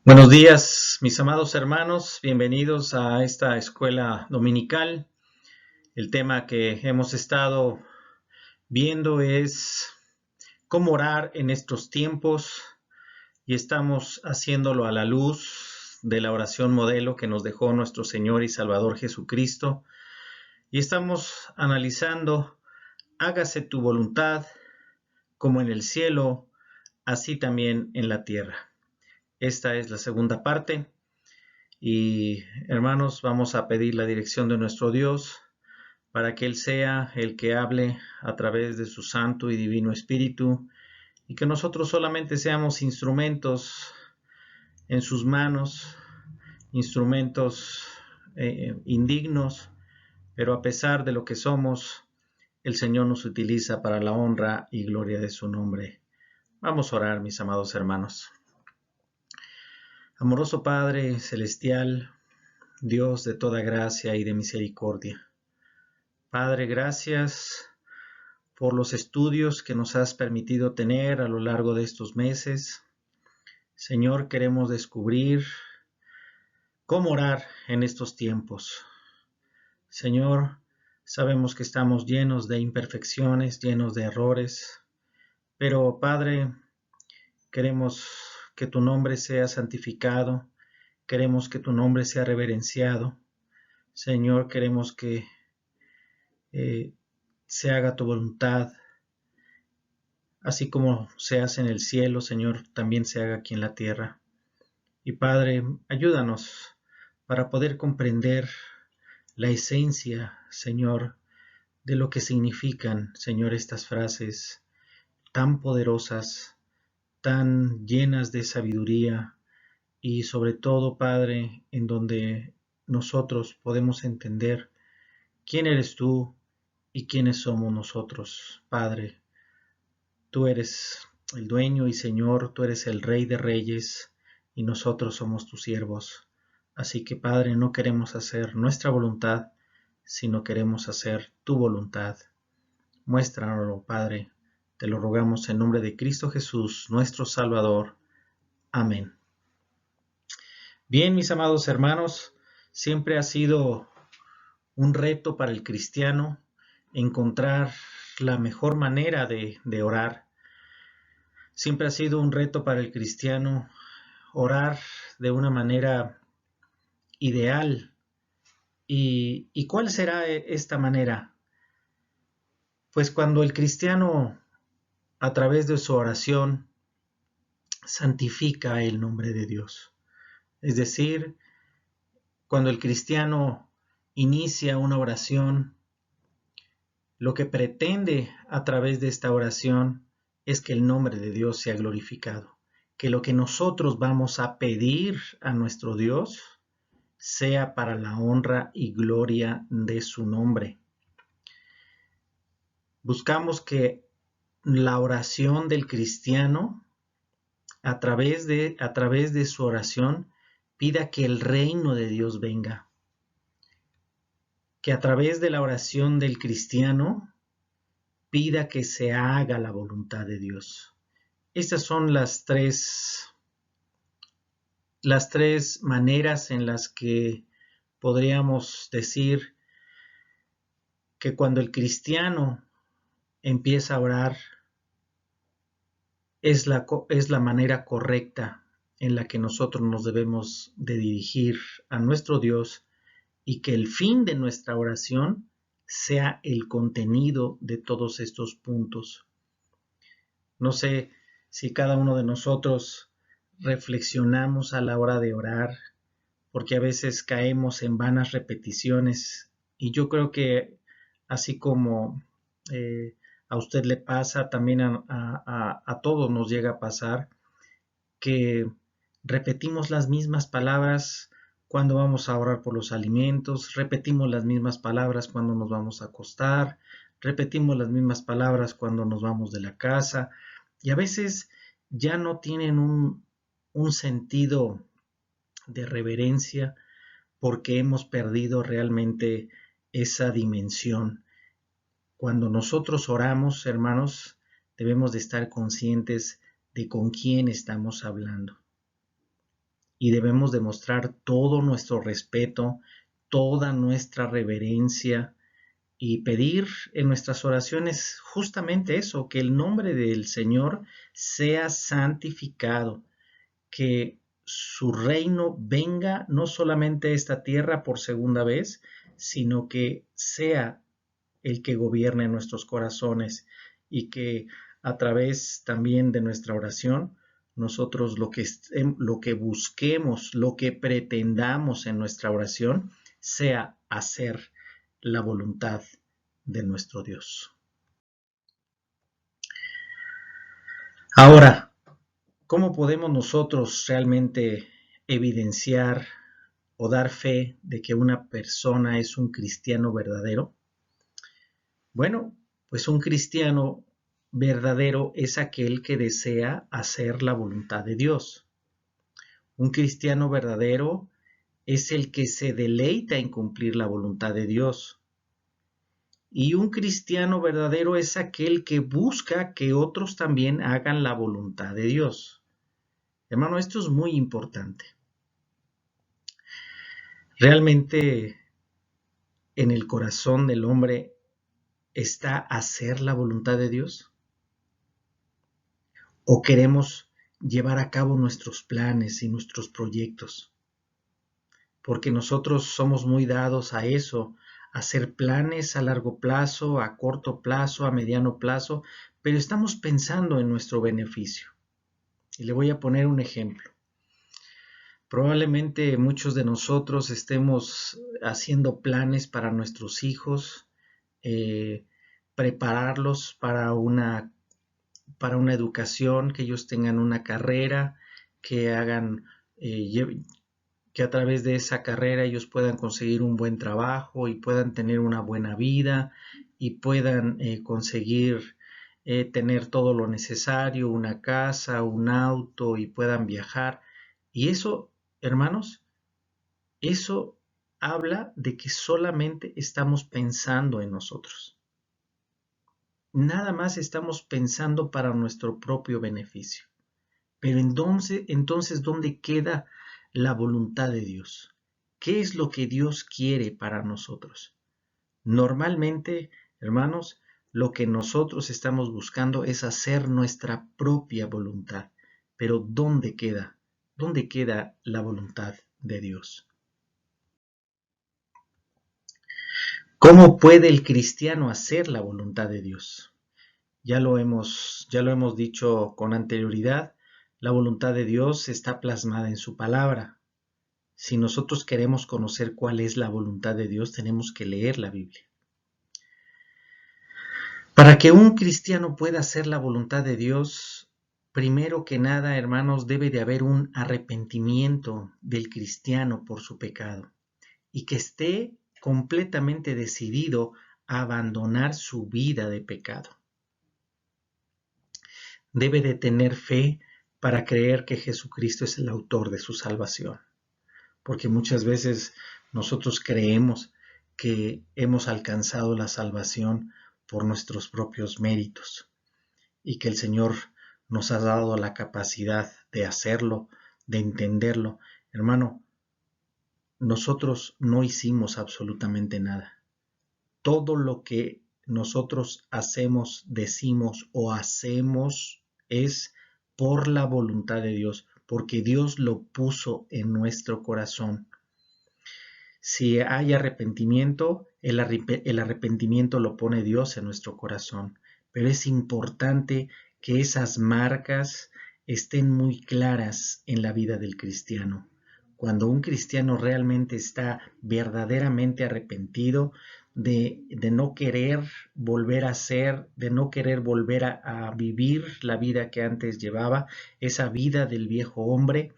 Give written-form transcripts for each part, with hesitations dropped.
Buenos días, mis amados hermanos, bienvenidos a esta escuela dominical. El tema que hemos estado viendo es cómo orar en estos tiempos y estamos haciéndolo a la luz de la oración modelo que nos dejó nuestro Señor y Salvador Jesucristo y estamos analizando, hágase tu voluntad como en el cielo, así también en la tierra. Esta es la segunda parte. Y hermanos, vamos a pedir la dirección de nuestro Dios para que Él sea el que hable a través de su Santo y Divino Espíritu y que nosotros solamente seamos instrumentos en sus manos, instrumentos indignos, pero a pesar de lo que somos, el Señor nos utiliza para la honra y gloria de su nombre. Vamos a orar, mis amados hermanos. Amoroso Padre Celestial, Dios de toda gracia y de misericordia. Padre, gracias por los estudios que nos has permitido tener a lo largo de estos meses. Señor, queremos descubrir cómo orar en estos tiempos. Señor, sabemos que estamos llenos de imperfecciones, llenos de errores, pero Padre, queremos que tu nombre sea santificado, queremos que tu nombre sea reverenciado. Señor, queremos que se haga tu voluntad, así como se hace en el cielo, Señor, también se haga aquí en la tierra. Y Padre, ayúdanos para poder comprender la esencia, Señor, de lo que significan, Señor, estas frases tan poderosas, tan llenas de sabiduría y sobre todo, Padre, en donde nosotros podemos entender quién eres tú y quiénes somos nosotros, Padre. Tú eres el dueño y Señor, tú eres el Rey de Reyes y nosotros somos tus siervos. Así que, Padre, no queremos hacer nuestra voluntad, sino queremos hacer tu voluntad. Muéstranoslo, Padre. Te lo rogamos en nombre de Cristo Jesús, nuestro Salvador. Amén. Bien, mis amados hermanos, siempre ha sido un reto para el cristiano encontrar la mejor manera de orar. Siempre ha sido un reto para el cristiano orar de una manera ideal. ¿Y cuál será esta manera? Pues cuando el cristiano, a través de su oración, santifica el nombre de Dios. Es decir, cuando el cristiano inicia una oración, lo que pretende a través de esta oración es que el nombre de Dios sea glorificado, que lo que nosotros vamos a pedir a nuestro Dios sea para la honra y gloria de su nombre. Buscamos que la oración del cristiano, a través de su oración, pida que el reino de Dios venga. Que a través de la oración del cristiano, pida que se haga la voluntad de Dios. Estas son las tres maneras en las que podríamos decir que cuando el cristiano empieza a orar, es la manera correcta en la que nosotros nos debemos de dirigir a nuestro Dios y que el fin de nuestra oración sea el contenido de todos estos puntos. No sé si cada uno de nosotros reflexionamos a la hora de orar, porque a veces caemos en vanas repeticiones y yo creo que así como a usted le pasa, también a todos nos llega a pasar que repetimos las mismas palabras cuando vamos a orar por los alimentos, repetimos las mismas palabras cuando nos vamos a acostar, repetimos las mismas palabras cuando nos vamos de la casa y a veces ya no tienen un sentido de reverencia porque hemos perdido realmente esa dimensión. Cuando nosotros oramos, hermanos, debemos de estar conscientes de con quién estamos hablando. y debemos demostrar todo nuestro respeto, toda nuestra reverencia y pedir en nuestras oraciones justamente eso, que el nombre del Señor sea santificado, que su reino venga no solamente a esta tierra por segunda vez, sino que sea el que gobierne nuestros corazones y que a través también de nuestra oración nosotros lo que busquemos, lo que pretendamos en nuestra oración sea hacer la voluntad de nuestro Dios. Ahora, ¿cómo podemos nosotros realmente evidenciar o dar fe de que una persona es un cristiano verdadero? Bueno, pues un cristiano verdadero es aquel que desea hacer la voluntad de Dios. Un cristiano verdadero es el que se deleita en cumplir la voluntad de Dios. Y un cristiano verdadero es aquel que busca que otros también hagan la voluntad de Dios. Hermano, esto es muy importante. Realmente en el corazón del hombre está hacer la voluntad de Dios. ¿O queremos llevar a cabo nuestros planes y nuestros proyectos? Porque nosotros somos muy dados a eso, a hacer planes a largo plazo, a corto plazo, a mediano plazo, pero estamos pensando en nuestro beneficio. Y le voy a poner un ejemplo. Probablemente muchos de nosotros estemos haciendo planes para nuestros hijos, prepararlos para una educación, que ellos tengan una carrera, que hagan, que a través de esa carrera ellos puedan conseguir un buen trabajo y puedan tener una buena vida y puedan conseguir tener todo lo necesario, una casa, un auto y puedan viajar. Y eso, hermanos, eso habla de que solamente estamos pensando en nosotros. Nada más estamos pensando para nuestro propio beneficio. Pero entonces, ¿dónde queda la voluntad de Dios? ¿Qué es lo que Dios quiere para nosotros? Normalmente, hermanos, lo que nosotros estamos buscando es hacer nuestra propia voluntad. Pero ¿dónde queda? ¿Dónde queda la voluntad de Dios? ¿Cómo puede el cristiano hacer la voluntad de Dios? Ya lo hemos dicho con anterioridad, la voluntad de Dios está plasmada en su palabra. Si nosotros queremos conocer cuál es la voluntad de Dios, tenemos que leer la Biblia. Para que un cristiano pueda hacer la voluntad de Dios, primero que nada, hermanos, debe de haber un arrepentimiento del cristiano por su pecado y que esté completamente decidido a abandonar su vida de pecado. Debe de tener fe para creer que Jesucristo es el autor de su salvación. Porque muchas veces nosotros creemos que hemos alcanzado la salvación por nuestros propios méritos y que el Señor nos ha dado la capacidad de hacerlo, de entenderlo. Hermano, nosotros no hicimos absolutamente nada. Todo lo que nosotros hacemos, decimos o hacemos es por la voluntad de Dios, porque Dios lo puso en nuestro corazón. Si hay arrepentimiento, el arrepentimiento lo pone Dios en nuestro corazón, pero es importante que esas marcas estén muy claras en la vida del cristiano. Cuando un cristiano realmente está verdaderamente arrepentido de no querer volver a ser, de no querer volver a vivir la vida que antes llevaba, esa vida del viejo hombre,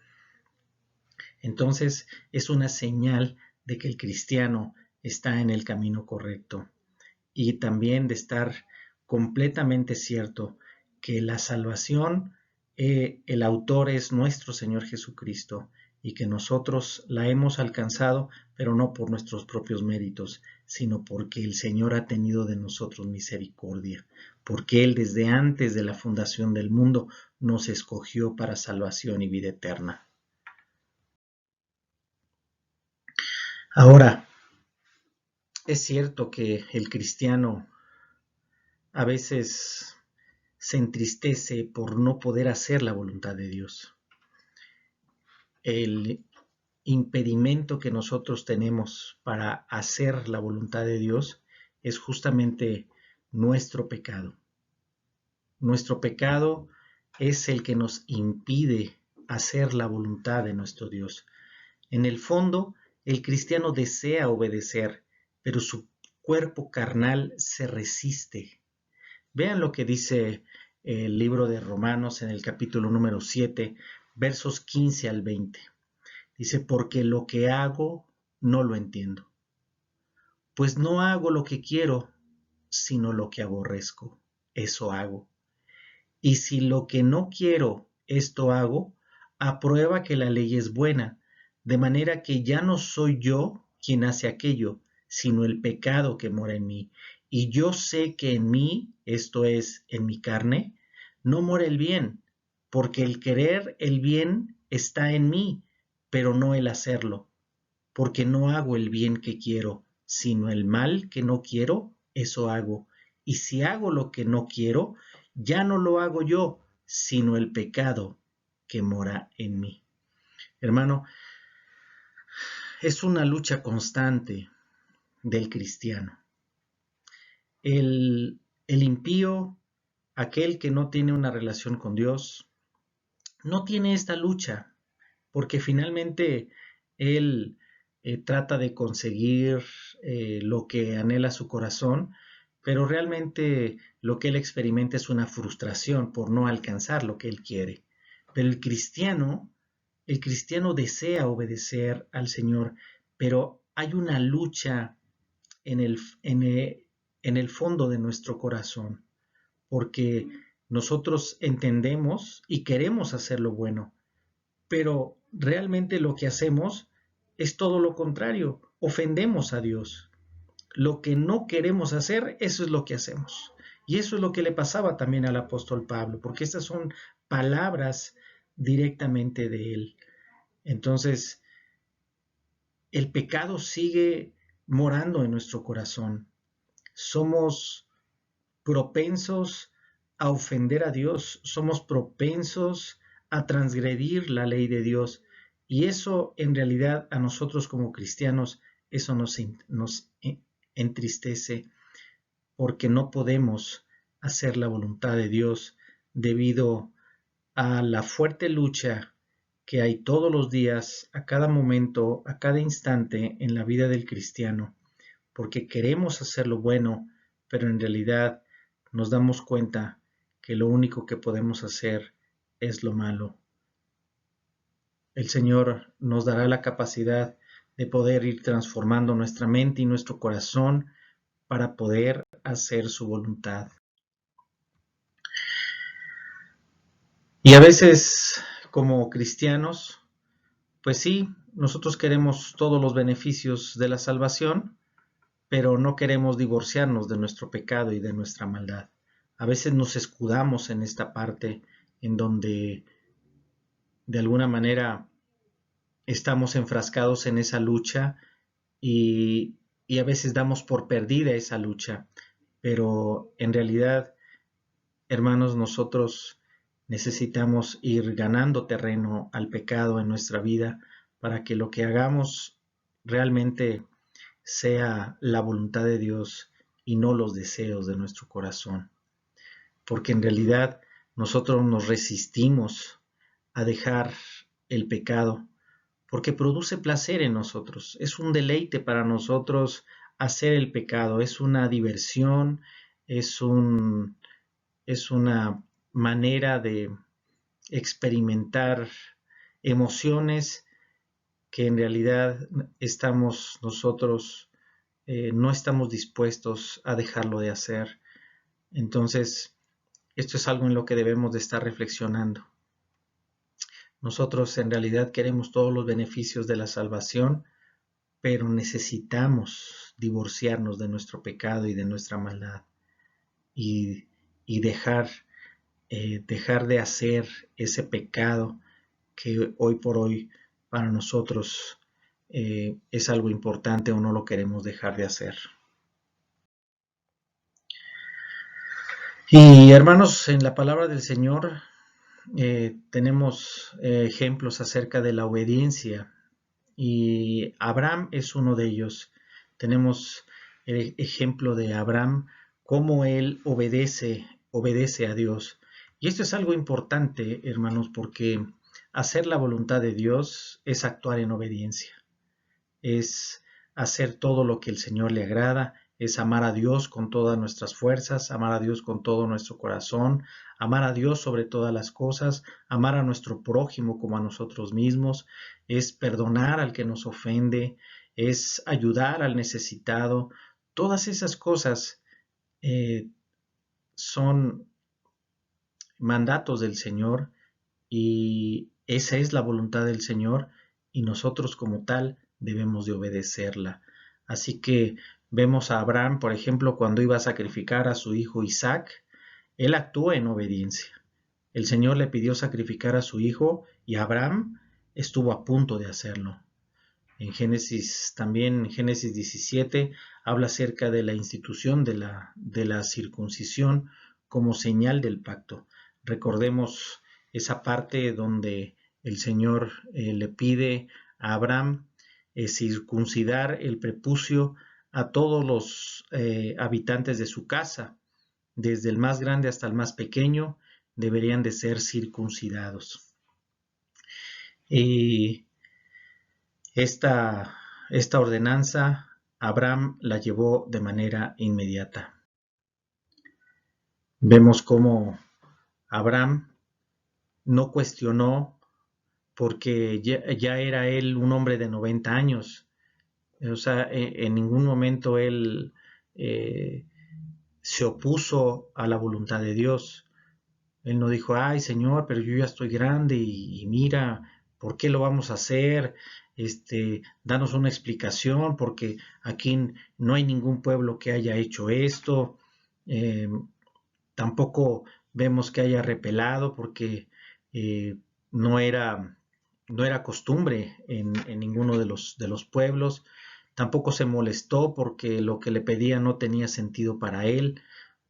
entonces es una señal de que el cristiano está en el camino correcto y también de estar completamente cierto que la salvación, el autor es nuestro Señor Jesucristo y que nosotros la hemos alcanzado, pero no por nuestros propios méritos, sino porque el Señor ha tenido de nosotros misericordia, porque Él desde antes de la fundación del mundo nos escogió para salvación y vida eterna. Ahora, es cierto que el cristiano a veces se entristece por no poder hacer la voluntad de Dios. El impedimento que nosotros tenemos para hacer la voluntad de Dios es justamente nuestro pecado. Nuestro pecado es el que nos impide hacer la voluntad de nuestro Dios. En el fondo, el cristiano desea obedecer, pero su cuerpo carnal se resiste. Vean lo que dice el libro de Romanos en el capítulo número 7, versos 15 al 20. Dice, porque lo que hago no lo entiendo, pues no hago lo que quiero, sino lo que aborrezco, eso hago. Y si lo que no quiero, esto hago, aprueba que la ley es buena, de manera que ya no soy yo quien hace aquello, sino el pecado que mora en mí. Y yo sé que en mí, esto es, en mi carne, no mora el bien, porque el querer el bien está en mí, pero no el hacerlo, porque no hago el bien que quiero, sino el mal que no quiero, eso hago. Y si hago lo que no quiero, ya no lo hago yo, sino el pecado que mora en mí. Hermano, es una lucha constante del cristiano. El impío, aquel que no tiene una relación con Dios, no tiene esta lucha, porque finalmente él trata de conseguir lo que anhela su corazón, pero realmente lo que él experimenta es una frustración por no alcanzar lo que él quiere. Pero el cristiano desea obedecer al Señor, pero hay una lucha en en el fondo de nuestro corazón, porque nosotros entendemos y queremos hacer lo bueno, pero realmente lo que hacemos es todo lo contrario, ofendemos a Dios. Lo que no queremos hacer, eso es lo que hacemos. Y eso es lo que le pasaba también al apóstol Pablo, porque estas son palabras directamente de él. Entonces, el pecado sigue morando en nuestro corazón. Somos propensos a ofender a Dios, somos propensos a transgredir la ley de Dios. Y eso en realidad a nosotros como cristianos, eso nos entristece porque no podemos hacer la voluntad de Dios debido a la fuerte lucha que hay todos los días, a cada momento, a cada instante en la vida del cristiano, porque queremos hacer lo bueno, pero en realidad nos damos cuenta que lo único que podemos hacer es lo malo. El Señor nos dará la capacidad de poder ir transformando nuestra mente y nuestro corazón para poder hacer su voluntad. Y a veces, como cristianos, pues sí, nosotros queremos todos los beneficios de la salvación, pero no queremos divorciarnos de nuestro pecado y de nuestra maldad. A veces nos escudamos en esta parte en donde de alguna manera estamos enfrascados en esa lucha y a veces damos por perdida esa lucha, pero en realidad, hermanos, nosotros necesitamos ir ganando terreno al pecado en nuestra vida para que lo que hagamos realmente sea la voluntad de Dios y no los deseos de nuestro corazón. Porque en realidad nosotros nos resistimos a dejar el pecado porque produce placer en nosotros. Es un deleite para nosotros hacer el pecado, es una diversión, es es una manera de experimentar emociones que en realidad estamos nosotros no estamos dispuestos a dejarlo de hacer. Entonces, esto es algo en lo que debemos de estar reflexionando. Nosotros en realidad queremos todos los beneficios de la salvación, pero necesitamos divorciarnos de nuestro pecado y de nuestra maldad y dejar de hacer ese pecado que hoy por hoy para nosotros es algo importante o no lo queremos dejar de hacer. Y hermanos, en la palabra del Señor tenemos ejemplos acerca de la obediencia y Abraham es uno de ellos. Tenemos el ejemplo de Abraham, cómo él obedece a Dios. Y esto es algo importante, hermanos, porque hacer la voluntad de Dios es actuar en obediencia, es hacer todo lo que el Señor le agrada, es amar a Dios con todas nuestras fuerzas, amar a Dios con todo nuestro corazón, amar a Dios sobre todas las cosas, amar a nuestro prójimo como a nosotros mismos, es perdonar al que nos ofende, es ayudar al necesitado. Todas esas cosas eh, son mandatos del Señor y esa es la voluntad del Señor y nosotros como tal debemos de obedecerla. Así que vemos a Abraham, por ejemplo, cuando iba a sacrificar a su hijo Isaac, él actuó en obediencia. El Señor le pidió sacrificar a su hijo y Abraham estuvo a punto de hacerlo. En Génesis, también en Génesis 17, habla acerca de la institución de la circuncisión como señal del pacto. Recordemos esa parte donde el Señor le pide a Abraham circuncidar el prepucio a todos los habitantes de su casa, desde el más grande hasta el más pequeño, deberían de ser circuncidados. Y esta ordenanza Abraham la llevó de manera inmediata. Vemos cómo Abraham no cuestionó porque ya era él un hombre de 90 años. O sea, en ningún momento él se opuso a la voluntad de Dios. Él no dijo, ay Señor, pero yo ya estoy grande y mira, ¿por qué lo vamos a hacer? Danos una explicación, porque aquí no hay ningún pueblo que haya hecho esto. Eh, Tampoco vemos que haya repelado, porque eh, no era, no era costumbre en ninguno de los pueblos. Tampoco se molestó porque lo que le pedía no tenía sentido para él.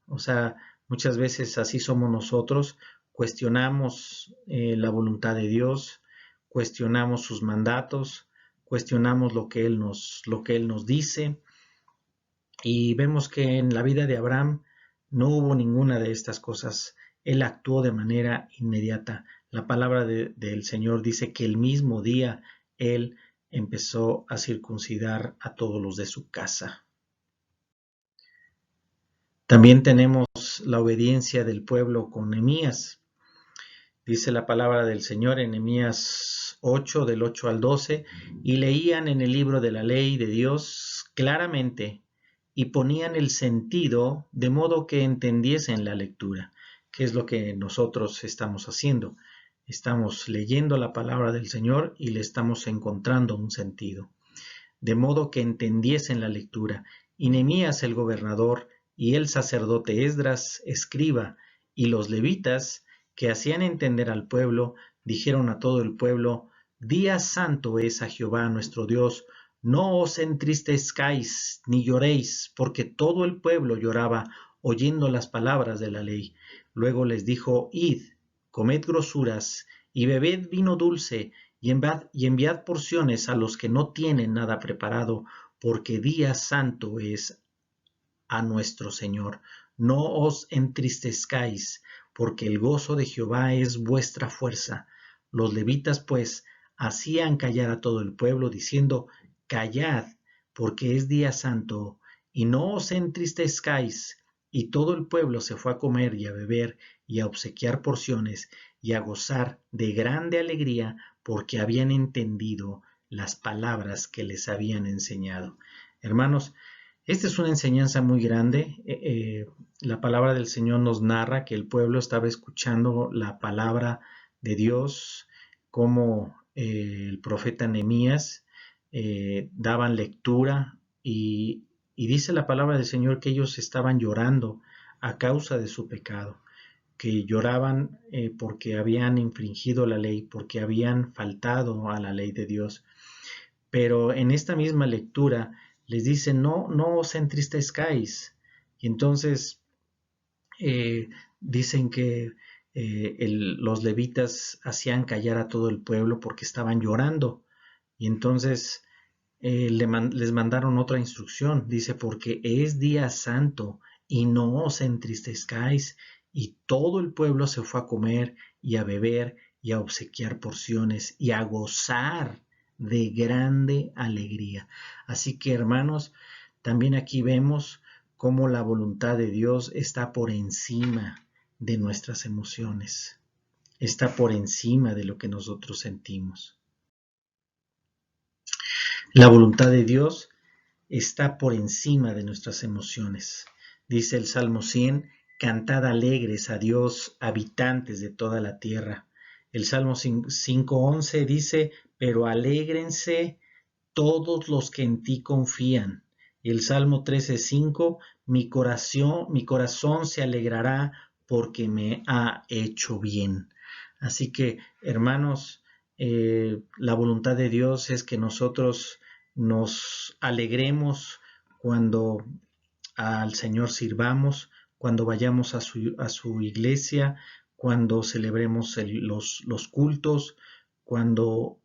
O sea, muchas veces así somos nosotros, cuestionamos la voluntad de Dios, cuestionamos sus mandatos, cuestionamos lo que Él nos dice, y vemos que en la vida de Abraham no hubo ninguna de estas cosas. Él actuó de manera inmediata. La palabra del Señor dice que el mismo día Él empezó a circuncidar a todos los de su casa. También tenemos la obediencia del pueblo con Nehemías. Dice la palabra del Señor en Nehemías 8, del 8 al 12, y leían en el libro de la ley de Dios claramente y ponían el sentido de modo que entendiesen la lectura, que es lo que nosotros estamos haciendo. Estamos leyendo la palabra del Señor y le estamos encontrando un sentido, de modo que entendiesen la lectura. Y Nehemías el gobernador y el sacerdote Esdras, escriba, y los levitas, que hacían entender al pueblo, dijeron a todo el pueblo, Día santo es a Jehová nuestro Dios, no os entristezcáis ni lloréis, porque todo el pueblo lloraba oyendo las palabras de la ley. Luego les dijo, Id, comed grosuras, y bebed vino dulce, y enviad porciones a los que no tienen nada preparado, porque día santo es a nuestro Señor. No os entristezcáis, porque el gozo de Jehová es vuestra fuerza. Los levitas, pues, hacían callar a todo el pueblo, diciendo, Callad, porque es día santo, y no os entristezcáis. Y todo el pueblo se fue a comer y a beber y a obsequiar porciones y a gozar de grande alegría, porque habían entendido las palabras que les habían enseñado. Hermanos, esta es una enseñanza muy grande. La palabra del Señor nos narra que el pueblo estaba escuchando la palabra de Dios, como el profeta Nehemías daban lectura y dice la palabra del Señor que ellos estaban llorando a causa de su pecado, que lloraban porque habían infringido la ley, porque habían faltado a la ley de Dios. Pero en esta misma lectura les dice, no, no os entristezcáis. Y entonces dicen que los levitas hacían callar a todo el pueblo porque estaban llorando. Y entonces les mandaron otra instrucción. Dice, porque es día santo y no os entristezcáis. Y todo el pueblo se fue a comer y a beber y a obsequiar porciones y a gozar de grande alegría. Así que, hermanos, también aquí vemos cómo la voluntad de Dios está por encima de nuestras emociones, está por encima de lo que nosotros sentimos. La voluntad de Dios está por encima de nuestras emociones. Dice el Salmo 100, cantad alegres a Dios, habitantes de toda la tierra. El Salmo 5:11 dice, pero alégrense todos los que en ti confían. Y el Salmo 13:5, mi corazón se alegrará porque me ha hecho bien. Así que, hermanos, la voluntad de Dios es que nosotros nos alegremos cuando al Señor sirvamos, cuando vayamos a su iglesia, cuando celebremos los cultos, cuando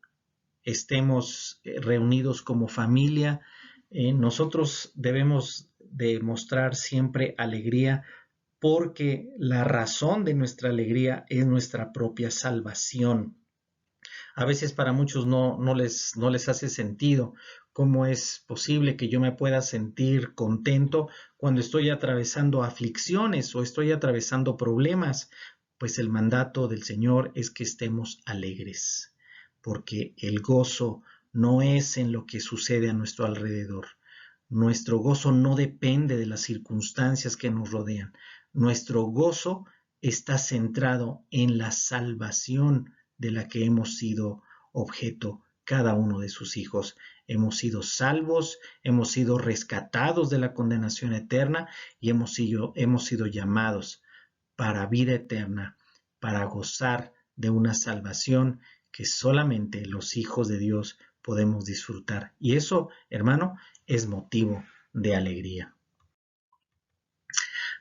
estemos reunidos como familia. Nosotros debemos demostrar siempre alegría porque la razón de nuestra alegría es nuestra propia salvación. A veces para muchos no les hace sentido cómo es posible que yo me pueda sentir contento cuando estoy atravesando aflicciones o estoy atravesando problemas, pues el mandato del Señor es que estemos alegres, porque el gozo no es en lo que sucede a nuestro alrededor. Nuestro gozo no depende de las circunstancias que nos rodean. Nuestro gozo está centrado en la salvación de la que hemos sido objeto cada uno de sus hijos. Hemos sido salvos, hemos sido rescatados de la condenación eterna y hemos sido llamados para vida eterna, para gozar de una salvación que solamente los hijos de Dios podemos disfrutar. Y eso, hermano, es motivo de alegría.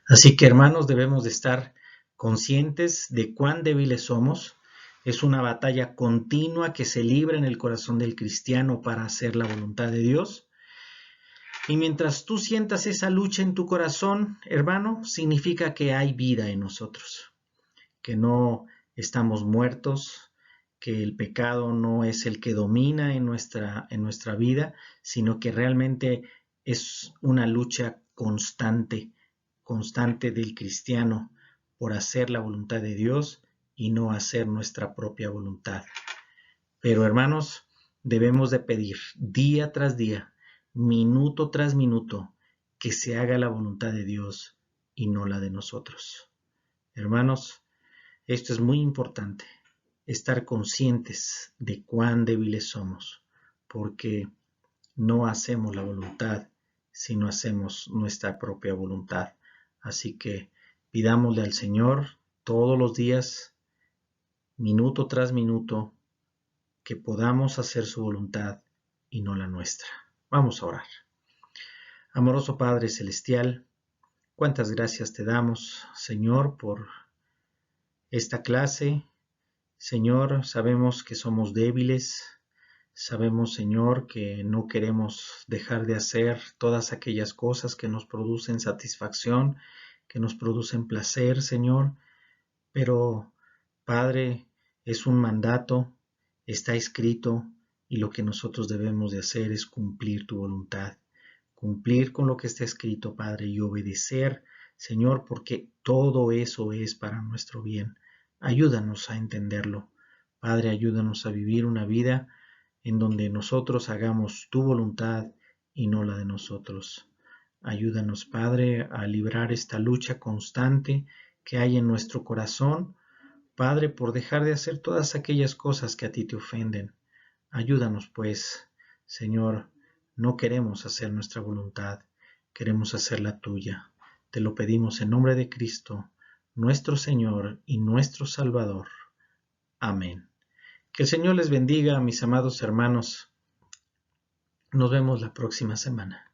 Así que, hermanos, debemos de estar conscientes de cuán débiles somos. Es una batalla continua que se libra en el corazón del cristiano para hacer la voluntad de Dios. Y mientras tú sientas esa lucha en tu corazón, hermano, significa que hay vida en nosotros, que no estamos muertos, que el pecado no es el que domina en nuestra vida, sino que realmente es una lucha constante del cristiano por hacer la voluntad de Dios y no hacer nuestra propia voluntad. Pero hermanos, debemos de pedir día tras día, minuto tras minuto, que se haga la voluntad de Dios y no la de nosotros. Hermanos, esto es muy importante, estar conscientes de cuán débiles somos, porque no hacemos la voluntad, sino hacemos nuestra propia voluntad. Así que pidámosle al Señor todos los días, minuto tras minuto, que podamos hacer su voluntad y no la nuestra. Vamos a orar. Amoroso Padre Celestial, cuántas gracias te damos, Señor, por esta clase. Señor, sabemos que somos débiles, sabemos, Señor, que no queremos dejar de hacer todas aquellas cosas que nos producen satisfacción, que nos producen placer, Señor, pero, Padre, es un mandato, está escrito, y lo que nosotros debemos de hacer es cumplir tu voluntad, cumplir con lo que está escrito, Padre, y obedecer, Señor, porque todo eso es para nuestro bien. Ayúdanos a entenderlo. Padre, ayúdanos a vivir una vida en donde nosotros hagamos tu voluntad y no la de nosotros. Ayúdanos, Padre, a librar esta lucha constante que hay en nuestro corazón, Padre, por dejar de hacer todas aquellas cosas que a ti te ofenden. Ayúdanos, pues, Señor, no queremos hacer nuestra voluntad, queremos hacer la tuya. Te lo pedimos en nombre de Cristo, nuestro Señor y nuestro Salvador. Amén. Que el Señor les bendiga, mis amados hermanos. Nos vemos la próxima semana.